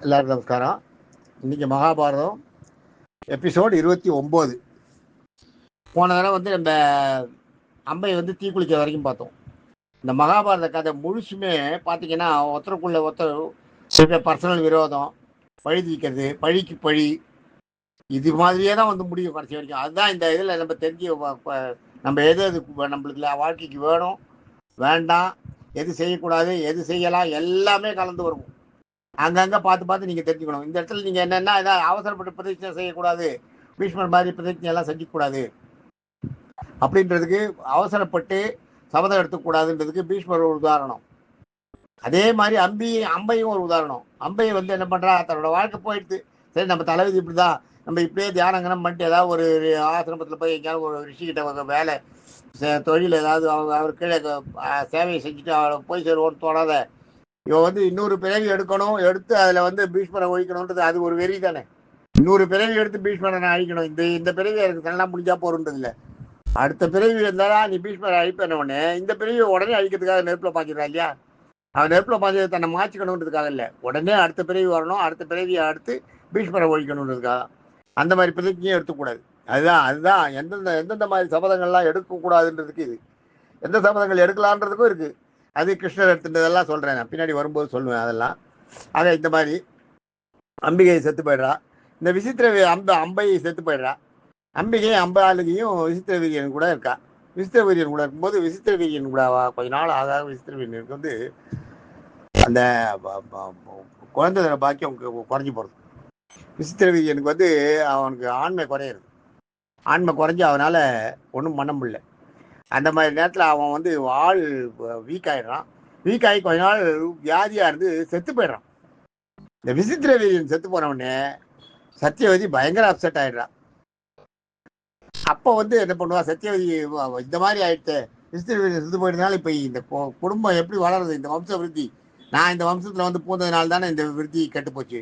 எல்லாருக்கும் நமஸ்காரம். இன்னைக்கு மகாபாரதம் எபிசோடு 29. போன தடவை வந்து நம்ம அம்பை வந்து தீக்குளிக்க வரைக்கும் பார்த்தோம். இந்த மகாபாரத கதை முழுசுமே பார்த்தீங்கன்னா ஒருத்தருக்குள்ள ஒருத்தர் பர்சனல் விரோதம், பழி தீக்கிறது, பழிக்கு பழி, இது மாதிரியே தான் வந்து முடியும் கடைசி வரைக்கும். அதுதான் இந்த இதில் நம்ம தெரிஞ்சு நம்ம எது நம்மளுக்கு வாழ்க்கைக்கு வேணும் வேண்டாம், எது செய்யக்கூடாது, எது செய்யலாம், எல்லாமே கலந்து வருவோம். அங்கங்கே பார்த்து நீங்கள் தெரிஞ்சுக்கணும். இந்த இடத்துல நீங்கள் என்னென்னா ஏதாவது அவசரப்பட்டு பிரதிஜை செய்யக்கூடாது, பீஷ்மர் மாதிரி பிரதிஜை எல்லாம் செஞ்சுக்கூடாது அப்படின்றதுக்கு, அவசரப்பட்டு சபதம் எடுத்துக்கூடாதுன்றதுக்கு பீஷ்மர் ஒரு உதாரணம். அதே மாதிரி அம்பையும் ஒரு உதாரணம். அம்பை வந்து என்ன பண்ணுறா, தன்னோட வாழ்க்கை போயிடுது, சரி நம்ம தலைவிதி இப்படி தான், நம்ம இப்படியே தியானங்கனம் பண்ணிட்டு ஏதாவது ஒரு ஆசிரமத்தில் போய் எங்கேயாவது ஒரு ரிஷிக்கிட்ட வேலை தொழில் ஏதாவது அவர் கீழே சேவையை செஞ்சுட்டு அவளை போய் சேருவோன்னு தோணாத. இவன் வந்து இன்னொரு பிறவி எடுக்கணும், எடுத்து அதில் வந்து பீஷ்மரை ஒழிக்கணுன்றது அது ஒரு வெறி தானே. இன்னொரு பிறவி எடுத்து பீஷ்மரை நான் அழிக்கணும், இந்த பிறவி எனக்கு நல்லா முடிஞ்சா போறன்றது இல்லை. அடுத்த பிறவி இருந்தாலும் நீ பீஷ்மரை அழிப்பேன உடனே இந்த பிறவியை உடனே அழிக்கிறதுக்காக நெருப்பில் பாய்ச்சிடா இல்லையா. அவன் நெருப்பில் பாய்ச்சதை தன்னை மாற்றிக்கணுன்றதுக்காக இல்லை, உடனே அடுத்த பிறவி வரணும், அடுத்த பிறவியை அடுத்து பீஷ்மரை ஒழிக்கணுன்றதுக்காக. அந்த மாதிரி பிரதிஜையும் எடுத்துக்கூடாது. அதுதான் எந்தெந்த மாதிரி சபதங்கள்லாம் எடுக்கக்கூடாதுன்றதுக்கு இது, எந்த சபதங்கள் எடுக்கலான்றதுக்கும் இருக்குது. அது கிருஷ்ணர் எடுத்துட்டதெல்லாம் சொல்கிறேன், நான் பின்னாடி வரும்போது சொல்லுவேன் அதெல்லாம். ஆக இந்த மாதிரி அம்பிகை செத்து போயிடுறா, இந்த விசித்திர அம்பையை செத்து போயிடுறா. அம்பிகையும் அம்பாளுகையும் விசித்திர வீரியன் கூட இருக்கா. விசித்திர வீரியன் கூட இருக்கும்போது விசித்திர வீரியன் கூட கொஞ்ச நாள் ஆக விசித்திர வீரியனுக்கு வந்து அந்த குழந்தை பாக்கியம் குறைஞ்சி போகிறது. விசித்திர வீரியனுக்கு வந்து அவனுக்கு ஆண்மை குறையிறது, ஆண்மை குறைஞ்சி அவனால் ஒன்றும் பண்ண முடியல. அந்த மாதிரி நேரத்தில் அவன் வந்து ஆள் வீக் ஆகிடுறான். வீக் ஆகி கொஞ்ச நாள் வியாதியாக இருந்து செத்து போயிடுறான். இந்த விசித்திர வீரியன் செத்து போனவுடனே சத்தியவதி பயங்கர அப்செட் ஆகிடுறான். அப்போ வந்து என்ன பண்ணுவா, சத்தியவதி இந்த மாதிரி ஆயிடுச்சு, விசித்திர வீரியன் செத்து போயிட்டதுனால இப்போ இந்த குடும்பம் எப்படி வளருது, இந்த வம்ச விருத்தி, நான் இந்த வம்சத்தில் வந்து பூந்ததுனால தானே இந்த விருத்தி கெட்டு போச்சு.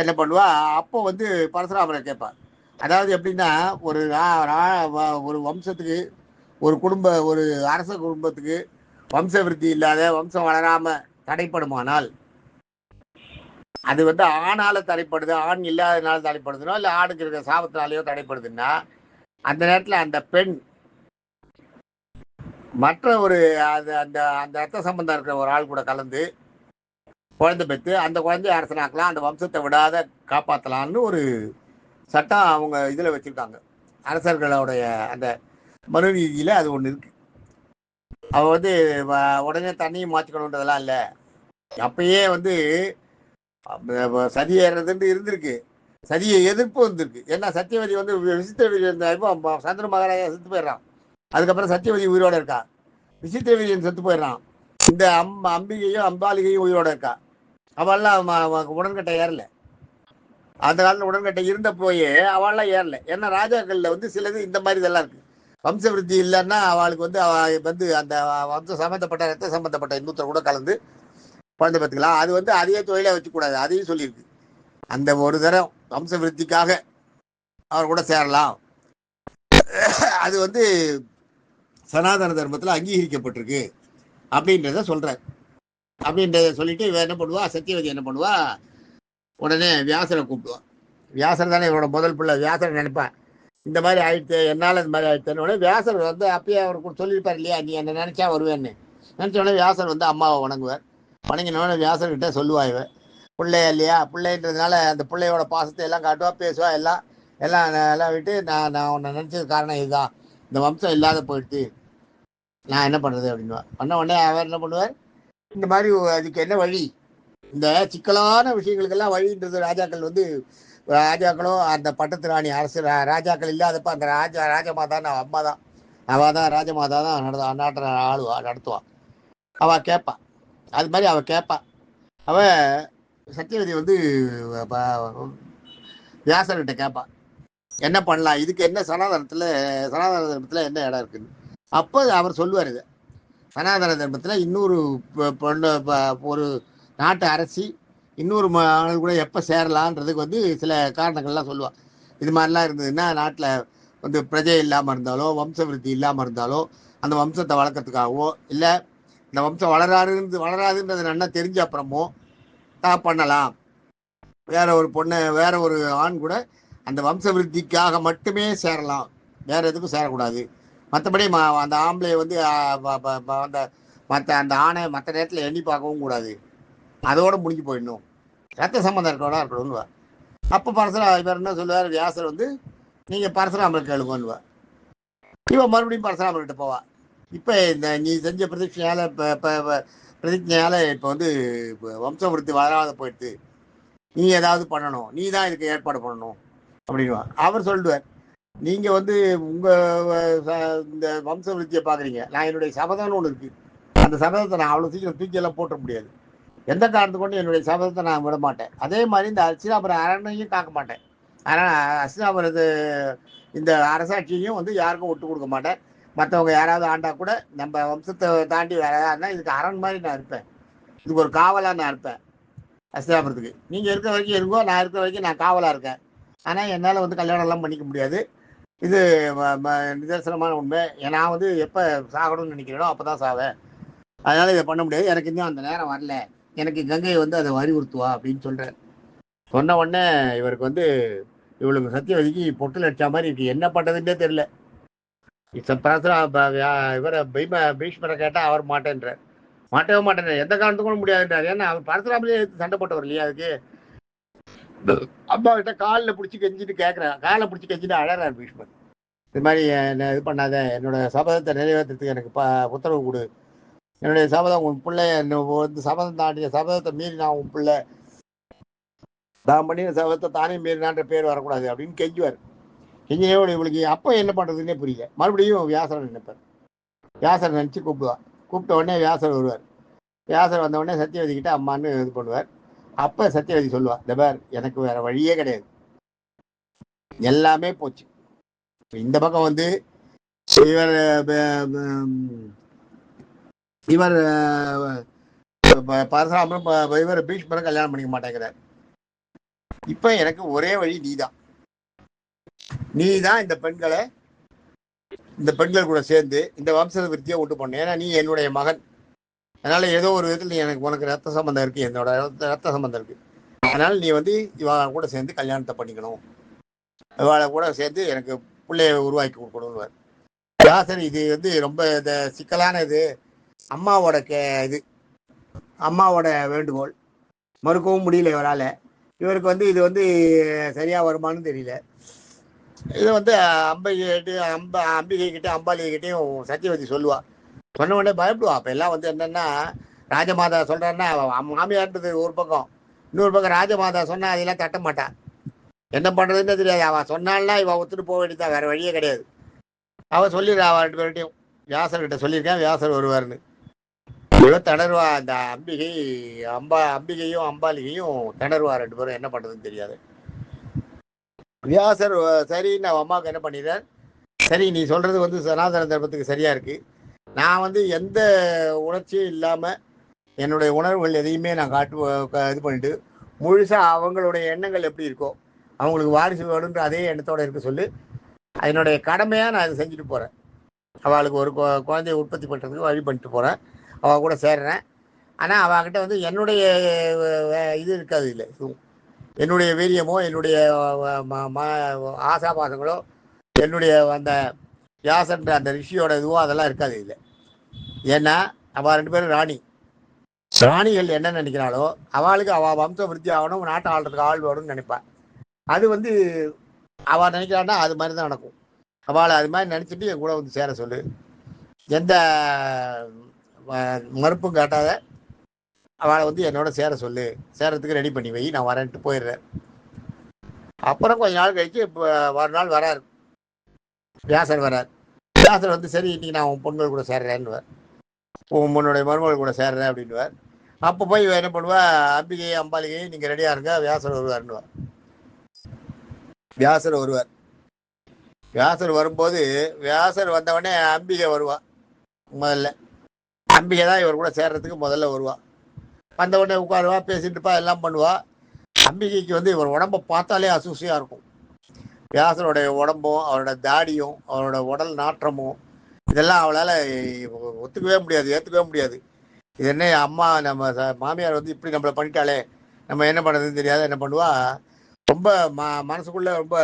என்ன பண்ணுவா, அப்போ வந்து பரசுராமரை கேட்பான். அதாவது எப்படின்னா, ஒரு வம்சத்துக்கு, ஒரு அரச குடும்பத்துக்கு வம்ச விருத்தி இல்லாத, வம்சம் வளராம தடைப்படுமானால், அது வந்து ஆணால தடைப்படுது, ஆண் இல்லாதனால தடைப்படுதுனோ இல்லை ஆணுக்கு இருக்கிற சாபத்தினாலேயோ தடைப்படுதுன்னா, அந்த நேரத்தில் அந்த பெண் மற்ற ஒரு அந்த ரத்த சம்பந்தம் இருக்கிற ஒரு ஆள் கூட கலந்து குழந்தை பெற்று அந்த குழந்தைய அரசனாக்கலாம், அந்த வம்சத்தை விடாத காப்பாற்றலான்னு ஒரு சட்டம் அவங்க இதில் வச்சுருக்காங்க. அரசர்களுடைய அந்த மனுநீதியில் அது ஒன்று இருக்கு. அவ வந்து உடனே தண்ணியை மாற்றிக்கணுன்றதெல்லாம் இல்லை. அப்பயே வந்து சதி ஏறுறதுன்னு இருந்திருக்கு, சதியை எதிர்ப்பு வந்திருக்கு. ஏன்னா சத்தியவதி வந்து விசித்திர வீரியன் சந்திர மகாராஜா செத்து போயிடுறான், அதுக்கப்புறம் சத்தியவதி உயிரோட இருக்கா, விசித்திர வீரியன் செத்து போயிடுறான், இந்த அம்பிகையும் அம்பாலிகையும் உயிரோட இருக்கா. அவள்லாம் உடன்கட்டை ஏறல. அந்த காலத்தில் உடன்கட்டை இருந்த போயே அவள்லாம் ஏறல. ஏன்னா ராஜாக்கள்ல வந்து சிலது இந்த மாதிரி இதெல்லாம் இருக்கு. வம்ச விருத்தி இல்லைன்னா அவளுக்கு வந்து வந்து அந்த வம்சம் சம்மந்தப்பட்ட ரத்த சம்பந்தப்பட்ட இன்னொருத்தர் கூட கலந்து குழந்தை பார்த்துக்கலாம். அது வந்து அதையே தொழிலாக வச்சுக்கூடாது, அதையும் சொல்லியிருக்கு. அந்த ஒரு தரம் வம்ச விருத்திக்காக அவர் கூட சேரலாம், அது வந்து சனாதன தர்மத்தில் அங்கீகரிக்கப்பட்டிருக்கு அப்படின்றத சொல்றார். அப்படின்றத சொல்லிட்டு இவ என்ன பண்ணுவா, சத்தியவதி என்ன பண்ணுவா, உடனே வியாசரை கூப்பிடுவா. வியாசர் தானே இவரோட முதல் பிள்ளை. வியாசரை நினைப்பேன், இந்த மாதிரி ஆயிடுச்சு, என்னால் இந்த மாதிரி ஆயிடுச்சுன்னு. வியாசர் வந்து அப்பயே அவருக்கு சொல்லியிருப்பார் இல்லையா, நீ என்ன நினைச்சா வருவேன்னு. நினைச்ச உடனே வியாசர் வந்து அம்மாவை வணங்குவார். வணங்கினோடனே வியாசர்கிட்ட சொல்லுவா, இவ பிள்ளையா இல்லையா, பிள்ளைன்றதுனால அந்த பிள்ளையோட பாசத்தை எல்லாம் காட்டுவா, பேசுவா, எல்லாம் விட்டு நான் உன்னை நினைச்சது காரணம் இதுதான், இந்த வம்சம் இல்லாத போயிடுச்சு, நான் என்ன பண்ணுறது அப்படின்வா. பண்ண உடனே அவர் என்ன பண்ணுவார், இந்த மாதிரி அதுக்கு என்ன வழி, இந்த சிக்கலான விஷயங்களுக்கெல்லாம் வழின்றது ராஜாக்கள் வந்து, ராஜாக்களும் அந்த பட்டத்து ராணி அரசு ராஜாக்கள் இல்லாதப்ப அந்த ராஜமாதா அம்மா தான், அவள் தான் ராஜமாதா தான் நாட்டை நடத்துவான். அவள் கேட்பான், அது மாதிரி அவள் கேட்பான். அவள் சத்தியவதி வந்து வியாசர்கிட்ட கேட்பான், என்ன பண்ணலாம், இதுக்கு என்ன சனாதன தர்மத்தில் என்ன இடம் இருக்குன்னு. அப்போ அவர் சொல்லுவார், இது சனாதன தர்மத்தில் இன்னொரு பொண்ணு, ஒரு நாட்டு அரசி இன்னொரு ஆள் கூட எப்போ சேரலான்றதுக்கு வந்து சில காரணங்கள்லாம் சொல்லுவாள். இது மாதிரிலாம் இருந்ததுன்னா, நாட்டில் வந்து பிரஜை இல்லாமல் இருந்தாலோ, வம்ச விருத்தி இல்லாமல் இருந்தாலோ, அந்த வம்சத்தை வளர்க்கறதுக்காகவோ, இல்லை இந்த வம்சம் வளராதுன்றது நல்லா தெரிஞ்ச அப்புறமோ பண்ணலாம் வேற ஒரு பொண்ணை வேற ஒரு ஆண் கூட அந்த வம்ச விருத்திக்காக மட்டுமே சேரலாம், வேற எதுக்கும் சேரக்கூடாது. மற்றபடி அந்த ஆம்பளை வந்து அந்த மற்ற அந்த ஆணை மற்ற நேரத்தில் எண்ணி பார்க்கவும் கூடாது, அதோட முடிஞ்சு போயிடணும், ரத்த சம்பந்தம் இருக்கவனா இருக்கணும்னுவா. அப்போ பரசுராம் இவர் என்ன சொல்லுவார், வியாசர் வந்து நீங்கள் பரசுராமர் கேளுங்கன்னுவா. இவன் மறுபடியும் பரசுராமர்கிட்ட போவா. இப்போ இந்த நீ செஞ்ச பிரதிஷ்டையால் பிரதிஜையால் இப்போ வந்து வம்சவிருத்தி வராத போயிடுது, நீ ஏதாவது பண்ணணும், நீ தான் இதுக்கு ஏற்பாடு பண்ணணும் அப்படின்வா. அவர் சொல்லுவார், நீங்கள் வந்து உங்கள் இந்த வம்ச விருத்தியை பார்க்குறீங்க, நான் என்னுடைய சபதம்னு ஒன்று இருக்குது, அந்த சபதத்தை நான் அவ்வளோ சீக்கிரம் தூக்கியெல்லாம் போட்ட முடியாது, எந்த காரணத்து கொண்டு என்னுடைய சபதத்தை நான் விட மாட்டேன். அதே மாதிரி இந்த அஸ்தினாபுரம் அரணையும் காக்க மாட்டேன். ஆனால் அஸ்தினாபுரத்து இந்த அரசாட்சியையும் வந்து யாருக்கும் விட்டு கொடுக்க மாட்டேன். மற்றவங்க யாராவது ஆண்டா கூட நம்ம வம்சத்தை தாண்டி வேற யாருன்னா இதுக்கு அரண் மாதிரி நான் இருப்பேன், இதுக்கு ஒரு காவலாக நான் இருப்பேன் அஸ்தினாபுரத்துக்கு. நீங்கள் இருக்கிற வரைக்கும் இருக்கோ, நான் இருக்கிற வரைக்கும் நான் காவலாக இருக்கேன். ஆனால் என்னால் வந்து கல்யாணம்லாம் பண்ணிக்க முடியாது, இது நிதர்சனமான உண்மை. நான் வந்து எப்போ சாகணும்னு நினைக்கிறேனோ அப்போ தான் சாவேன், அதனால் இதை பண்ண முடியாது, எனக்கு இன்னும் அந்த நேரம் வரல, எனக்கு கங்கை வந்து அதை வலியுறுத்துவா அப்படின்னு சொல்கிறேன். சொன்ன உடனே இவருக்கு வந்து இவளுக்கு சத்தியவதிக்கு பொட்டில் அடிச்சா மாதிரி இருக்கு, என்ன பண்ணுறதுன்னே தெரியல. இவரை பீஷ்மரை கேட்டால் அவர் மாட்டேன்றார், மாட்டவே மாட்டேன், எந்த காரணத்துக்கும் முடியாதுன்றார். ஏன்னா அவர் பரசுராமலே சண்டை போட்டவர் இல்லையா, அதுக்கு அம்மா கிட்ட காலில் பிடிச்சி கெஞ்சிட்டு கேட்குறேன், காலை பிடிச்சி கெஞ்சிட்டு அழறார் பீஷ்மர். இது மாதிரி என்ன இது பண்ணாத, என்னோட சபதத்தை நிறைவேற்றுறதுக்கு எனக்கு உத்தரவு கொடு, என்னுடைய சபதம் உன் பிள்ளை வந்து சபதம் தாண்டிய சபதத்தை மீறி நான் உன் பிள்ளை தான் பண்ணின சபதத்தை தானே மீறினான்ற பேர் வரக்கூடாது அப்படின்னு கெஞ்சுவார். கெஞ்சினோட இவளுக்கு அப்போ என்ன பண்ணுறதுன்னே புரியல. மறுபடியும் வியாசரை நினைப்பார், வியாசரை நினச்சி கூப்பிடுவார். கூப்பிட்ட உடனே வியாசர் வருவார். வியாசர் வந்த உடனே சத்தியவதி கிட்ட அம்மான்னு இது பண்ணுவார். அப்போ சத்தியவதி சொல்லுவாள், இந்த பேர் எனக்கு வேற வழியே கிடையாது, எல்லாமே போச்சு. இந்த பக்கம் வந்து இவர் இவர் பரசுராமரும் இவர் பீஷ்மரும் கல்யாணம் பண்ணிக்க மாட்டேங்கிறார். இப்ப எனக்கு ஒரே வழி, நீதான் இந்த பெண்கள் கூட சேர்ந்து இந்த வம்ச விருத்தியை விட்டு பண்ணு, ஏன்னா நீ என்னுடைய மகன், அதனால ஏதோ ஒரு விதத்தில் நீ எனக்கு உனக்கு ரத்த சம்பந்தம் இருக்கு, என்னோட ரத்த சம்பந்தம் இருக்கு, அதனால நீ வந்து இவளை கூட சேர்ந்து கல்யாணத்தை பண்ணிக்கணும், இவளை கூட சேர்ந்து எனக்கு பிள்ளைய உருவாக்கி கொடுக்கணும்னு. வியாசர் இது வந்து ரொம்ப சிக்கலான இது, அம்மாவோட இது அம்மாவோட வேண்டுகோள், மறுக்கவும் முடியல இவரால். இவருக்கு வந்து இது வந்து சரியா வருமானு தெரியல. இதை வந்து அம்பிகை கிட்டே அம்பாலிகை கிட்டேயும் சத்தியவதி சொல்லுவா. சொன்ன உடனே பயப்படுவா. அப்போ எல்லாம் வந்து என்னன்னா, ராஜமாதா சொல்றாருன்னா மாமியார்ன்றது ஒரு பக்கம், இன்னொரு பக்கம் ராஜமாதா சொன்னா அதெல்லாம் தட்ட மாட்டான், என்ன பண்றதுன்னு தெரியாது. அவன் சொன்னால்னா இவன் ஒத்துட்டு போக வேண்டியதான், வேற வழியே கிடையாது. அவன் சொல்லிடுறா, அவன் 2 பேர்கிட்டையும் வியாசர்கிட்ட சொல்லியிருக்கேன், வியாசர் வருவார்னு. இவ திணறுவா, அந்த அம்பிகையும் அம்பாலிகையும் திணறுவா, 2 பேரும் என்ன பண்றதுன்னு தெரியாது. வியாசர் சரி, நான் அம்மாவுக்கு என்ன பண்ணிடுறார், சரி நீ சொல்றது வந்து சனாதன தர்மத்துக்கு சரியா இருக்கு, நான் வந்து எந்த உணர்ச்சியும் இல்லாம என்னுடைய உணர்வுகள் எதையுமே நான் இது பண்ணிட்டு முழுசா அவங்களுடைய எண்ணங்கள் எப்படி இருக்கோ, அவங்களுக்கு வாரிசு வேணுன்ற அதே எண்ணத்தோட இருக்க சொல்லி அதனுடைய கடமையா நான் அதை செஞ்சுட்டு போறேன். அவளுக்கு ஒரு குழந்தைய உற்பத்தி பண்றதுக்கு வழி பண்ணிட்டு போறேன், அவ கூட சேர்றேன். ஆனா அவகிட்ட வந்து என்னுடைய இது இருக்காது, இல்லை என்னுடைய வீரியமோ என்னுடைய ஆசாபாசங்களோ என்னுடைய அந்த வியாசன்ற அந்த ரிஷியோட இதுவோ அதெல்லாம் இருக்காது இல்லை. ஏன்னா அவள் 2 பேரும் ராணிகள் என்ன நினைக்கிறாளோ, அவளுக்கு அவள் வம்ச விருத்தி ஆகணும், நாட்டை ஆள்றதுக்கு ஆள் வேணும்னு நினைப்பாள். அது வந்து அவள் நினைக்கிறான்னா அது மாதிரி தான் நடக்கும். அவளை அது மாதிரி நினச்சிட்டு என் கூட வந்து சேர சொல்லு, எந்த மறுப்பும் காட்டாத அவளை வந்து என்னோட சேர சொல்லு, சேரத்துக்கு ரெடி பண்ணி வை, நான் வரேன்ட்டு போயிடுறேன். அப்புறம் கொஞ்ச நாள் கழிச்சு இப்போ மறுநாள் வராரு, வியாசர் வரார். வியாசர் வந்து சரி இன்னைக்கு நான் உன் பொண்ணுகள் கூட சேர்றேன்னுவார், உன்னுடைய மருமகள் கூட சேர்றேன் அப்படின்னுவார். அப்போ போய் என்ன பண்ணுவா, அம்பிகை அம்பாலிகை நீங்கள் ரெடியாக இருங்க, வியாசர் வருவார்னுவார். வியாசர் வரும்போது வியாசர் வந்தவொடனே அம்பிகை வருவா. முதல்ல அம்பிகை தான் இவர் கூட சேர்றதுக்கு முதல்ல வருவா. வந்த உடனே உட்காருவா, பேசிட்டு இருப்பா, எல்லாம் பண்ணுவா. அம்பிகைக்கு வந்து இவர் உடம்பை பார்த்தாலே அசூசியாக இருக்கும். வியாசருடைய உடம்பும் அவரோட தாடியும் அவரோட உடல் நாற்றமும் இதெல்லாம் அவளால் ஒத்துக்கவே முடியாது, ஏற்றுக்கவே முடியாது. இது என்ன அம்மா நம்ம மாமியார் வந்து இப்படி நம்மளை பண்ணிட்டாலே, நம்ம என்ன பண்ணுறதுன்னு தெரியாத என்ன பண்ணுவா, ரொம்ப மனசுக்குள்ள ரொம்ப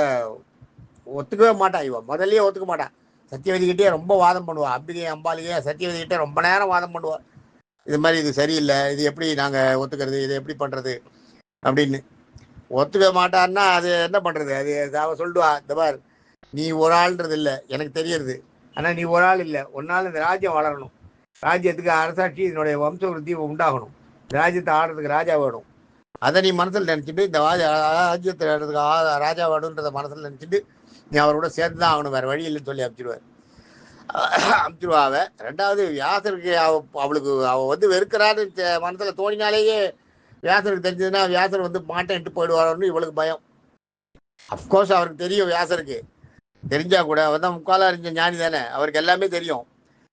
ஒத்துக்கவே மாட்டா. இவன் முதல்லயே ஒத்துக்க மாட்டான். சத்தியவதிக்கிட்டே ரொம்ப வாதம் பண்ணுவா. அம்பிகை அம்பாலிகை சத்தியவதிக்கிட்ட ரொம்ப நேரம் வாதம் பண்ணுவா. இது மாதிரி இது சரியில்லை, இது எப்படி நாங்கள் ஒத்துக்கிறது, இது எப்படி பண்ணுறது அப்படின்னு. ஒத்துக்க மாட்டான்னா அது என்ன பண்ணுறது, அது அவ சொல்லுவா, இந்த மாதிரி நீ ஒரு ஆள்ன்றது இல்லை எனக்கு தெரியறது, ஆனால் நீ ஒரு ஆள் இல்லை, ஒரு நாள் இந்த ராஜ்யம் வளரணும், ராஜ்யத்துக்கு அரசாட்சி இதனுடைய வம்ச விருத்தி உண்டாகணும், இந்த ராஜ்யத்தை ஆடுறதுக்கு ராஜா வேணும், அதை நீ மனசில் நினச்சிட்டு இந்த ராஜ்யத்தை ஆடுறதுக்கு ராஜா வேணுன்றதை மனசில் நினச்சிட்டு நீ அவரோட சேர்ந்து தான் ஆகணும், வேறு வழி இல்லைன்னு சொல்லி அமுச்சிடுவாவ. ரெண்டாவது வியாசருக்கு அவளுக்கு அவள் வந்து வெறுக்கிறான்னு மனசில் தோணினாலேயே வியாசருக்கு தெரிஞ்சதுன்னா வியாசர் வந்து மாட்டேன்ட்டு போயிடுவாரோன்னு இவளுக்கு பயம். அஃப்கோர்ஸ் அவருக்கு தெரியும், வியாசருக்கு தெரிஞ்சா கூட அவர் தான் முக்கால அறிஞ்ச ஞானி தானே, அவருக்கு எல்லாமே தெரியும்.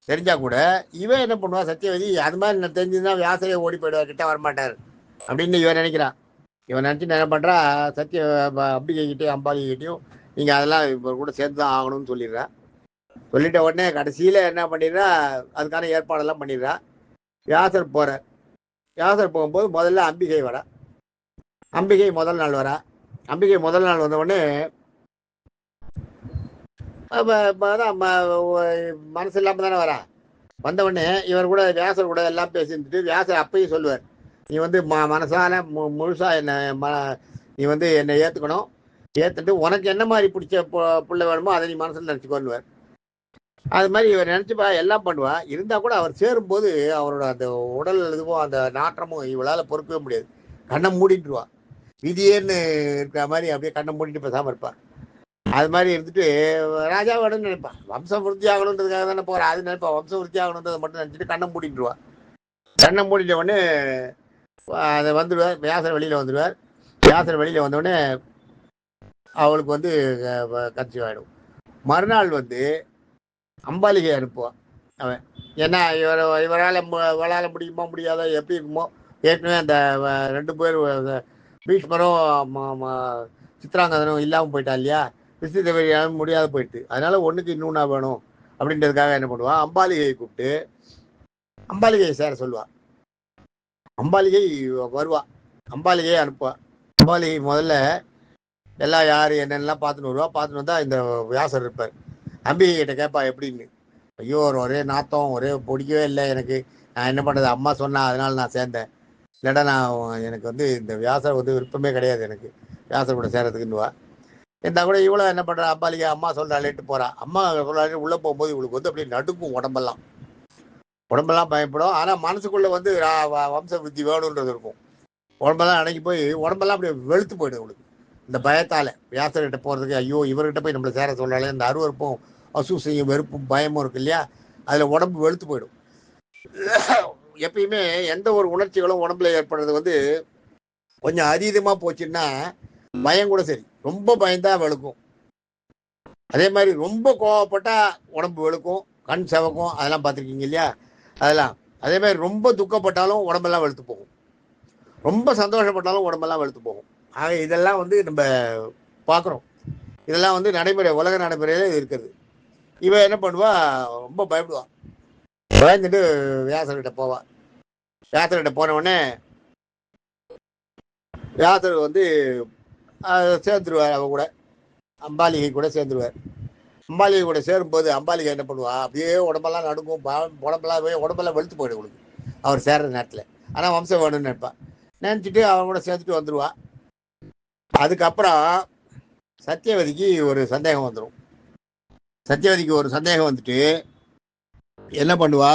தெரிஞ்சா கூட இவன் என்ன பண்ணுவா, சத்தியவதி அது மாதிரி நான் தெரிஞ்சதுன்னா வியாசரே ஓடி போயிடுவார், கிட்ட வரமாட்டார் அப்படின்னு இவன் நினைக்கிறான். இவன் நினச்சி என்ன பண்ணுறா, சத்திய அம்பிகைகிட்டையும் அம்பாலிகிட்டையும் நீங்கள் அதெல்லாம் இப்போ கூட சேர்ந்து தான் ஆகணும்னு சொல்லிடுறா. சொல்லிட்ட உடனே கடைசியில் என்ன பண்ணிடுறா, அதுக்கான ஏற்பாடெல்லாம் பண்ணிடுறா. வியாசர் போகிற வியாசர் போகும்போது முதல்ல அம்பிகை வரா. அம்பிகை முதல் நாள் வரா. அம்பிகை முதல் நாள் வந்த உடனே மனசு இல்லாமல் தானே வரா. வந்த உடனே இவர் கூட வியாசர் கூட எல்லாம் பேசிட்டு வியாசர் அப்பயும் சொல்லுவார், நீ வந்து மனசால முழுசா என்ன நீ வந்து என்னை ஏற்றுக்கணும், ஏற்றுட்டு உனக்கு என்ன மாதிரி பிடிச்ச பிள்ளை வேணுமோ அதை நீ மனசில் நினச்சிக்கொள்ளுவார். அது மாதிரி இவர் நினச்சிப்பா எல்லாம் பண்ணுவா. இருந்தால் கூட அவர் சேரும்போது அவரோட அந்த உடல் இதுவும் அந்த நாற்றமும் இவளால் பொறுக்கவே முடியாது. கண்ணை மூடிட்டுருவா, விதியேன்னு இருக்கிற மாதிரி அப்படியே கண்ணை மூடிட்டு பேசாமல் இருப்பார். அது மாதிரி இருந்துட்டு ராஜா வேணும்னு நினைப்பான், வம்சம் விருத்தி ஆகணுன்றதுக்காக தானே போகிறா, அது நினைப்பா வம்சம் விருத்தி ஆகணுன்றதை மட்டும் நினச்சிட்டு கண்ணை மூடிட்டுருவா. கண்ணை மூடிட்ட உடனே அதை வந்துடுவார், வியாசர் வெளியில் வந்துடுவார். வியாசர் வெளியில் வந்தோடனே அவளுக்கு வந்து கன்சீவ் ஆகிடும். மறுநாள் வந்து அம்பாலிகை அனுப்புவான் அவன். ஏன்னா இவரால் முடியுமா முடியாதோ எப்படி இருக்குமோ, ஏற்கனவே அந்த 2 பேர் பீஷ்மரும் சித்ராங்கதனும் இல்லாமல் போயிட்டா இல்லையா, விசித்திரவழியாலும் முடியாத போயிட்டு, அதனால ஒன்றுக்கு இன்னொன்னா வேணும் அப்படின்றதுக்காக என்ன பண்ணுவான், அம்பாலிகையை கூப்பிட்டு அம்பாலிகையை சேர சொல்லுவான். அம்பாலிகை வருவா, அம்பாலிகையை அனுப்புவா. அம்பாலிகை முதல்ல எல்லாம் யார் என்னென்னலாம் பார்த்துன்னு வருவா. பார்த்துன்னு வந்தால் இந்த வியாசர் இருப்பார். அம்பிகை கிட்ட கேட்பா எப்படின்னு. ஐயோ ஒரே நாத்தம், ஒரே பிடிக்கவே இல்லை எனக்கு, நான் என்ன பண்ணுறது, அம்மா சொன்னா அதனால நான் சேர்ந்தேன், இல்லைடா நான் எனக்கு வந்து இந்த வியாசர் வந்து விருப்பமே கிடையாது எனக்கு வியாசர் கூட சேர்றதுக்குன்னுவா. இருந்தால் கூட இவ்வளோ என்ன பண்ணுறா, அம்பாலிகை அம்மா சொல்கிறாளேட்டு போகிறா. அம்மா சொல்கிறாளே உள்ளே போகும்போது இவளுக்கு வந்து அப்படியே நடுக்கும், உடம்பெல்லாம் பயப்படும். ஆனால் மனசுக்குள்ளே வந்து வம்ச விருத்தி வேணுன்றது இருக்கும். உடம்பெல்லாம் அடங்கி போய் உடம்பெல்லாம் அப்படியே வெளுத்து போயிடும் இவளுக்கு இந்த பயத்தால். வியாசர்கிட்ட போகிறதுக்கு, ஐயோ இவர்கிட்ட போய் நம்மளை சேர சொல்லலை, இந்த அருவருப்பும் அசூசையும் வெறுப்பும் பயமும் இருக்கு இல்லையா, அதில் உடம்பு வெளுத்து போயிடும். எப்பயுமே எந்த ஒரு உணர்ச்சிகளும் உடம்புல ஏற்படுறது வந்து கொஞ்சம் அதீதமாக போச்சுன்னா பயம் கூட சரி, ரொம்ப பயந்தா வெளுக்கும். அதே மாதிரி ரொம்ப கோவப்பட்டா உடம்பு வெளுக்கும், கண் செவக்கும், அதெல்லாம் பார்த்துருக்கீங்க இல்லையா, அதெல்லாம். அதே மாதிரி ரொம்ப துக்கப்பட்டாலும் உடம்பெல்லாம் வெளுத்து போகும், ரொம்ப சந்தோஷப்பட்டாலும் உடம்பெல்லாம் வெளுத்து போகும். ஆக இதெல்லாம் வந்து நம்ம பார்க்குறோம், இதெல்லாம் வந்து நடைமுறை, உலக நடைமுறையில இருக்கிறது. இவன் என்ன பண்ணுவா, ரொம்ப பயப்படுவா, பயந்துட்டு வியாசர்கிட்ட போவா. வியாசர்கிட்ட போன உடனே வியாசர் வந்து சேர்ந்துருவார், அவ கூட அம்பாலிகை கூட சேர்ந்துருவார். அம்பாலிகை கூட சேரும்போது அம்பாலிகை என்ன பண்ணுவா, அப்படியே உடம்பெல்லாம் நடுங்கும், உடம்பெல்லாம் வெளுத்து போயிடும் உங்களுக்கு அவர் சேர்ற நேரத்தில். ஆனால் வம்சம் வேணும்னு நினைப்பான், நினச்சிட்டு அவன் கூட சேர்த்துட்டு வந்துடுவா. அதுக்கப்புறம் சத்தியவதிக்கு ஒரு சந்தேகம் வந்துடும். சத்தியவதிக்கு ஒரு சந்தேகம் வந்துட்டு என்ன பண்ணுவா,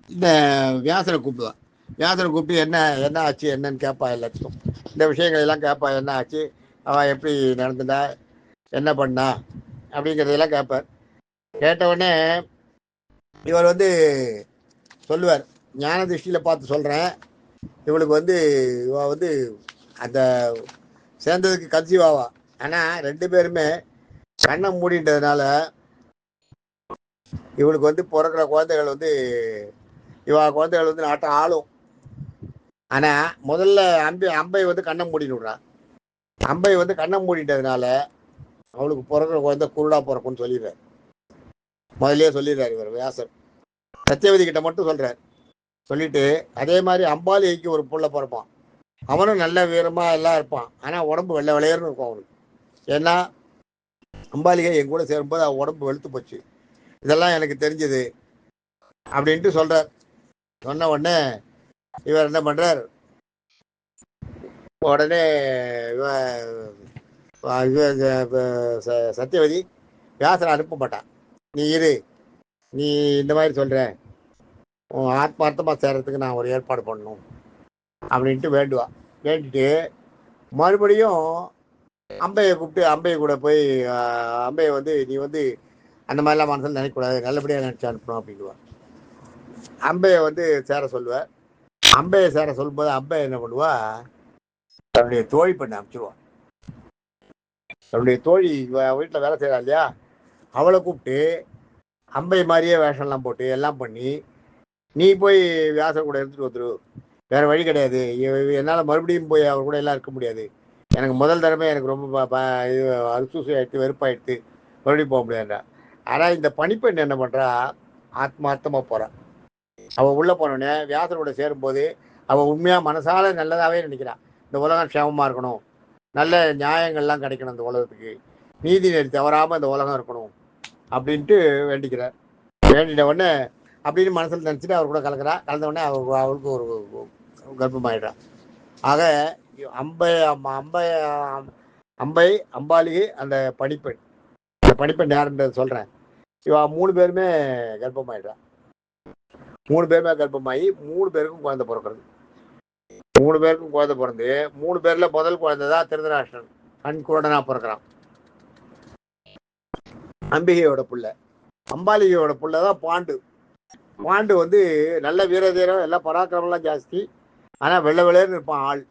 இந்த வியாசரை கூப்பிடுவா. வியாசரை கூப்பிட்டு என்ன ஆச்சு என்னன்னு கேட்பா. எல்லாத்துக்கும் இந்த விஷயங்கள் எல்லாம் கேட்பா. என்ன ஆச்சு, அவள் எப்படி நடந்துட்டா, என்ன பண்ணா அப்படிங்கிறதெல்லாம் கேட்பார். கேட்டவுடனே இவர் வந்து சொல்லுவார், ஞான திருஷ்டியில் பார்த்து சொல்கிறேன், இவளுக்கு வந்து இவ வந்து அந்த சேர்ந்ததுக்கு கன்சீவ் ஆவா. ஆனால் 2 பேருமே கண்ணை மூடின்றதுனால இவளுக்கு வந்து பிறக்கிற குழந்தைகள் வந்து குழந்தைகள் வந்து நாட்டம் ஆளும். ஆனால் முதல்ல அம்பை வந்து கண்ணை மூடின்னு விடுறான். அம்பை வந்து கண்ணை மூடிட்டதுனால அவளுக்கு பிறக்கிற குழந்தை குருடா பிறக்கும்னு சொல்லிடுறார். முதலே சொல்லிடுறாரு இவர் வியாசர். சத்தியவதி கிட்ட மட்டும் சொல்றார். சொல்லிட்டு அதே மாதிரி அம்பாலிகைக்கு ஒரு புள்ள பிறப்பான். அவனும் நல்ல வீரமா எல்லாம் இருப்பான். ஆனா உடம்பு வெள்ளை விளையர்னு இருக்கும் அவனுக்கு. ஏன்னா அம்பாலிகை என் கூட சேரும்போது அவன் உடம்பு வெளுத்து போச்சு. இதெல்லாம் எனக்கு தெரிஞ்சது அப்படின்ட்டு சொல்றார். சொன்ன உடனே இவர் என்ன பண்றார், உடனே சத்தியவதி வியாசரை அனுப்ப மாட்டான். நீ இரு, நீ இந்த மாதிரி சொல்ற, உன் ஆத்மார்த்தமா சேர்றதுக்கு நான் ஒரு ஏற்பாடு பண்ணணும் அப்படின்ட்டு வேண்டுவா. வேண்டிட்டு மறுபடியும் அம்பையை கூப்பிட்டு அம்பையை கூட போய் அம்பையை வந்து நீ வந்து அந்த மாதிரிலாம் மனசில் நினைக்கக்கூடாது, நல்லபடியாக நினச்சி அனுப்பணும் அப்படின்வா. அம்பையை வந்து சேர சொல்லுவேன். அம்பையை சேர சொல்லும்போது அம்பை என்ன பண்ணுவா, தன்னுடைய தோழி பண்ண அனுப்பிச்சிடுவான். தன்னுடைய தோழி வீட்டில் வேலை செய்யறா இல்லையா, அவளை கூப்பிட்டு அம்பை மாதிரியே வேஷம்லாம் போட்டு எல்லாம் பண்ணி, நீ போய் வியாசர் கூட எடுத்துட்டு வந்துரு, வேற வழி கிடையாது, என்னால் மறுபடியும் போய் அவர் கூட எல்லாம் இருக்க முடியாது, எனக்கு முதல் தடவை எனக்கு ரொம்ப இது அரிசூசி ஆயிடுத்து, வெறுப்பாயிடுத்து, மறுபடியும் போக முடியாதுன்றா. ஆனால் இந்த பணிப்பெண் என்ன பண்ணுறா, ஆத்மார்த்தமாக போகிறான். அவள் உள்ளே போனோடனே வியாசரோட சேரும்போது அவள் உண்மையாக மனசால நல்லதாகவே நினைக்கிறான். இந்த உலகம் க்ஷேமமாக இருக்கணும், நல்ல நியாயங்கள்லாம் கிடைக்கணும், இந்த உலகத்துக்கு நீதி நெறி தவறாமல் இந்த உலகம் இருக்கணும் அப்படின்ட்டு வேண்டிக்கிறார். வேண்டின உடனே அப்படின்னு மனசில் நினச்சிட்டு அவர் கூட கலக்கிறா. கலந்த உடனே அவளுக்கு ஒரு கர்ப்பமாயிடுறான். ஆக அம்பை அம்பை அம்பை அம்பாலிகை அந்த பணிப்பெண், அந்த பணிப்பெண் யாருன்றது சொல்கிறேன். இவ 3 பேருமே கர்ப்பமாயிடுறான். 3 பேருமே கர்ப்பமாகி 3 பேருக்கும் குழந்தை பிறக்கிறது. 3 பேருக்கும் குழந்தை பிறந்து 3 பேர்ல முதல் குழந்தை தான் திருதராஷ்டிரன், கண் குருடனா பிறக்கிறான். அம்பிகையோட புள்ள. அம்பாலிகையோட புள்ள தான் பாண்டு. பாண்டு வந்து நல்ல வீரதீரம், எல்லாம் பராக்கிரமெல்லாம் ஜாஸ்தி, ஆனால் வெள்ளை வெள்ளையர்னு இருப்பான் ஆள்.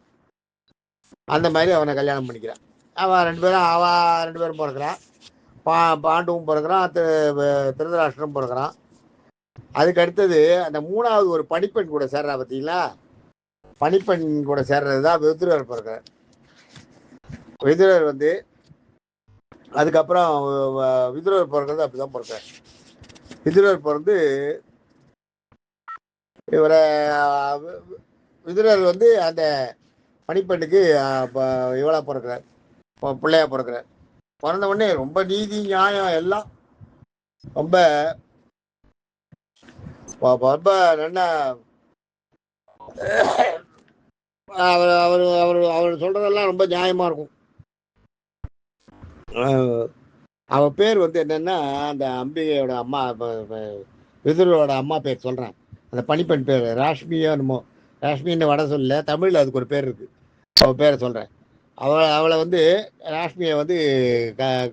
அந்த மாதிரி அவனை கல்யாணம் பண்ணிக்கிறான். அவன் 2 பேரும் பிறக்கிறான். பாண்டுவும் பிறக்கிறான், திருதராஷ்டிரம் பிறக்கிறான். அதுக்கு அடுத்தது அந்த 3வது ஒரு பணிப்பெண் கூட சேர்றா பார்த்தீங்களா, பணிப்பெண் கூட சேர்றது தான் விதுரர் பிறக்கிறார். விதுரர் வந்து அதுக்கப்புறம் விதுரர் பிறக்கிறது அப்படிதான் பிறக்கிறார். விதுரர் பிறந்து இவரை விதுரர் வந்து அந்த பணிப்பெண்ணுக்கு இவளா பிறக்கிறார், பிள்ளையா பிறக்கிறார். பிறந்த உடனே ரொம்ப நீதி நியாயம் எல்லாம் ரொம்ப ரொம்ப நல்லா அவர் சொல்றதெல்லாம் ரொம்ப நியாயமா இருக்கும். அவ பேர் வந்து என்னன்னா, அந்த அம்பிகையோட அம்மா, விதுரோட அம்மா பேர் சொல்றேன். அந்த பணிப்பெண் பேர் ராஷ்மியோ என்னமோ, ராஷ்மின்னு வட சொல்ல, தமிழ்ல அதுக்கு ஒரு பேர் இருக்கு, அவ பேரை சொல்றேன். அவளை வந்து ராஷ்மியை வந்து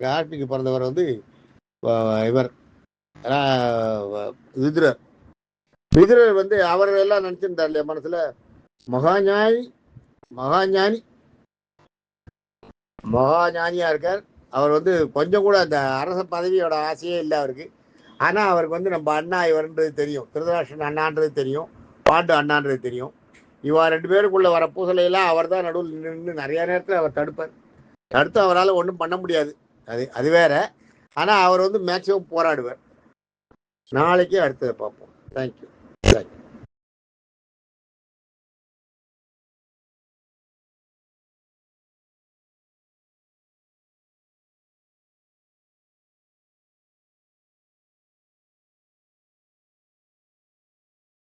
ராஷ்மிக்கு பிறந்தவர் வந்து இவர் விதுரர். விதுரர் வந்து அவர் எல்லாம் நினைச்சிருந்தார் இல்லையா மனசுல, மகாஞானி மகாஞானி மகாஞானியா இருக்கார். அவர் வந்து கொஞ்சம் கூட அந்த அரச பதவியோட ஆசையே இல்லை அவருக்கு. ஆனால் அவருக்கு வந்து நம்ம அண்ணா இவர்ன்றது தெரியும், திருதராஷ்டிரன் அண்ணான்றது தெரியும், பாண்டு அண்ணான்றது தெரியும். இவா 2 பேருக்குள்ள வர பூசலையெல்லாம் அவர் தான் நடுவில் நின்று நிறைய நேரத்தில் அவர் தடுப்பார். தடுத்து அவரால் ஒன்றும் பண்ண முடியாது, அது வேற. ஆனால் அவர் வந்து மேக்சிமம் போராடுவார். நாளைக்கே அடுத்ததை பார்ப்போம். தேங்க்யூ.